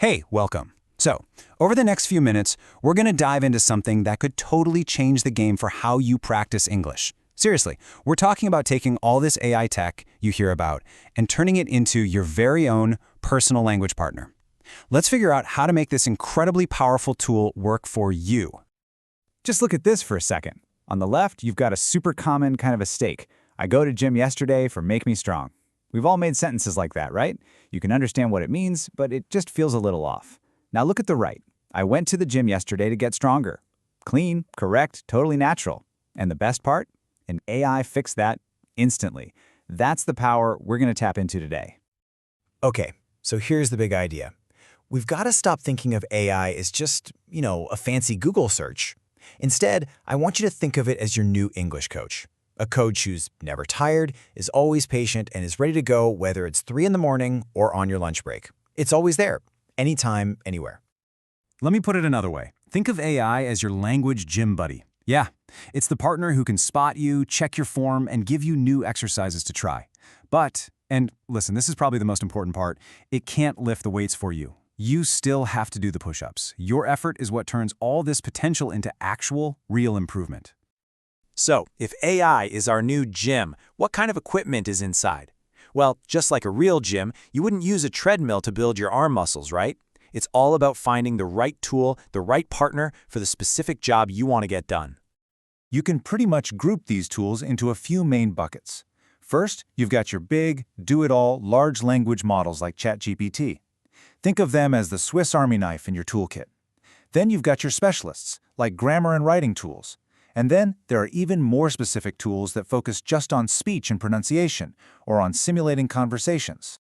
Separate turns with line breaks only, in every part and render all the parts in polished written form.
Hey, welcome. So, over the next few minutes, we're going to dive into something that could totally change the game for how you practice English. Seriously, we're talking about taking all this AI tech you hear about and turning it into your very own personal language partner. Let's figure out how to make this incredibly powerful tool work for you.
Just look at this for a second. On the left, you've got a super common kind of a steak. I go to gym yesterday for make me strong. We've all made sentences like that, right? You can understand what it means, but it just feels a little off. Now look at the right. I went to the gym yesterday to get stronger. Clean, correct, totally natural. And the best part? An AI fixed that instantly. That's the power we're going to tap into today.
Okay, so here's the big idea. We've got to stop thinking of AI as just, a fancy Google search. Instead, I want you to think of it as your new English coach. A coach who's never tired, is always patient, and is ready to go whether it's 3 in the morning or on your lunch break. It's always there, anytime, anywhere.
Let me put it another way. Think of AI as your language gym buddy. Yeah, it's the partner who can spot you, check your form, and give you new exercises to try. But, and listen, this is probably the most important part, it can't lift the weights for you. You still have to do the push-ups. Your effort is what turns all this potential into actual, real improvement.
So, if AI is our new gym, what kind of equipment is inside? Well, just like a real gym, you wouldn't use a treadmill to build your arm muscles, right? It's all about finding the right tool, the right partner for the specific job you want to get done.
You can pretty much group these tools into a few main buckets. First, you've got your big, do-it-all large language models like ChatGPT. Think of them as the Swiss Army knife in your toolkit. Then you've got your specialists, like grammar and writing tools. And then there are even more specific tools that focus just on speech and pronunciation, or on simulating conversations.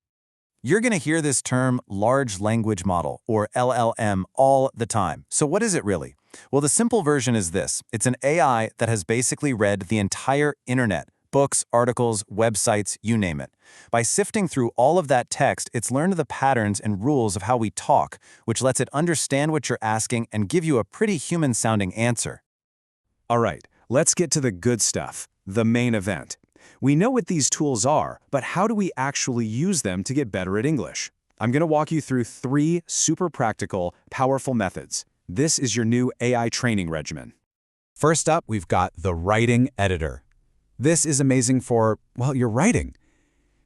You're going to hear this term large language model, or LLM, all the time. So what is it really? Well, the simple version is this. It's an AI that has basically read the entire internet, books, articles, websites, you name it. By sifting through all of that text, it's learned the patterns and rules of how we talk, which lets it understand what you're asking and give you a pretty human-sounding answer.
All right, let's get to the good stuff, the main event. We know what these tools are, but how do we actually use them to get better at English? I'm going to walk you through 3 super practical, powerful methods. This is your new AI training regimen. First up, we've got the writing editor. This is amazing for, well, your writing.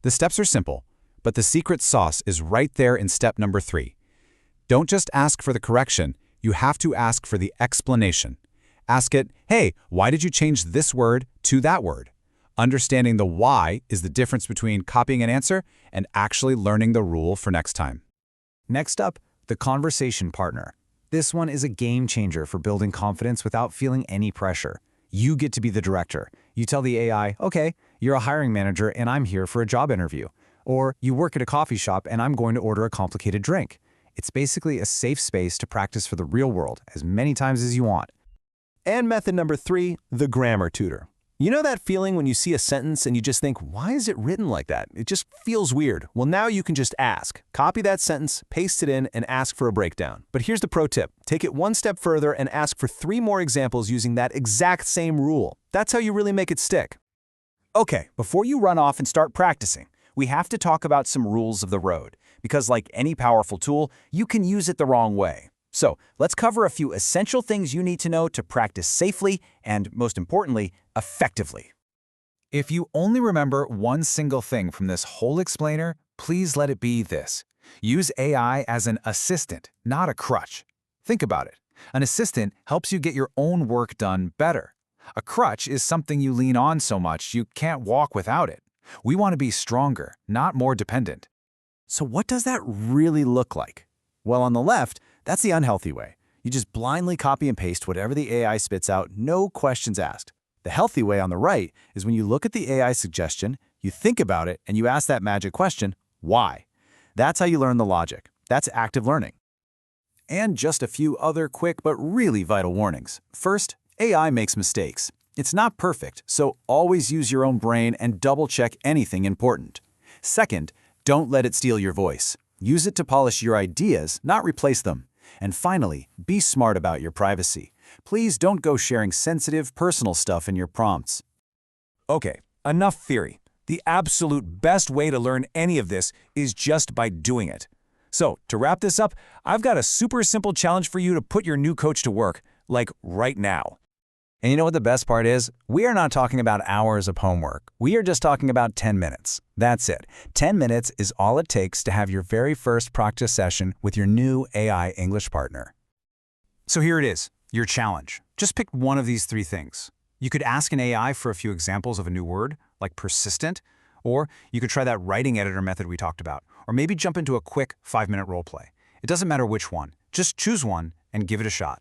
The steps are simple, but the secret sauce is right there in step number 3. Don't just ask for the correction, you have to ask for the explanation. Ask it, hey, why did you change this word to that word? Understanding the why is the difference between copying an answer and actually learning the rule for next time.
Next up, the conversation partner. This one is a game changer for building confidence without feeling any pressure. You get to be the director. You tell the AI, okay, you're a hiring manager and I'm here for a job interview. Or you work at a coffee shop and I'm going to order a complicated drink. It's basically a safe space to practice for the real world as many times as you want.
And method number 3, the grammar tutor. You know that feeling when you see a sentence and you just think, why is it written like that? It just feels weird. Well, now you can just ask. Copy that sentence, paste it in, and ask for a breakdown. But here's the pro tip. Take it one step further and ask for 3 more examples using that exact same rule. That's how you really make it stick.
Okay, before you run off and start practicing, we have to talk about some rules of the road. Because like any powerful tool, you can use it the wrong way. So let's cover a few essential things you need to know to practice safely and, most importantly, effectively.
If you only remember one single thing from this whole explainer, please let it be this. Use AI as an assistant, not a crutch. Think about it. An assistant helps you get your own work done better. A crutch is something you lean on so much you can't walk without it. We want to be stronger, not more dependent.
So what does that really look like? Well, on the left, that's the unhealthy way. You just blindly copy and paste whatever the AI spits out, no questions asked. The healthy way on the right is when you look at the AI suggestion, you think about it, and you ask that magic question, why? That's how you learn the logic. That's active learning. And just a few other quick but really vital warnings. First, AI makes mistakes. It's not perfect, so always use your own brain and double-check anything important. Second, don't let it steal your voice. Use it to polish your ideas, not replace them. And finally, be smart about your privacy. Please don't go sharing sensitive, personal stuff in your prompts.
Okay, enough theory. The absolute best way to learn any of this is just by doing it. So, to wrap this up, I've got a super simple challenge for you to put your new coach to work, like right now.
And you know what the best part is? We are not talking about hours of homework. We are just talking about 10 minutes. That's it. 10 minutes is all it takes to have your very first practice session with your new AI English partner.
So here it is, your challenge. Just pick one of these 3 things. You could ask an AI for a few examples of a new word, like persistent, or you could try that writing editor method we talked about, or maybe jump into a quick 5-minute role play. It doesn't matter which one. Just choose one and give it a shot.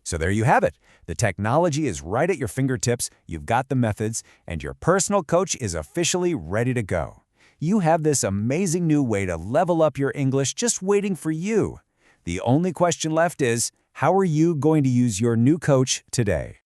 So there you have it. The technology is right at your fingertips, you've got the methods, and your personal coach is officially ready to go. You have this amazing new way to level up your English just waiting for you. The only question left is, how are you going to use your new coach today?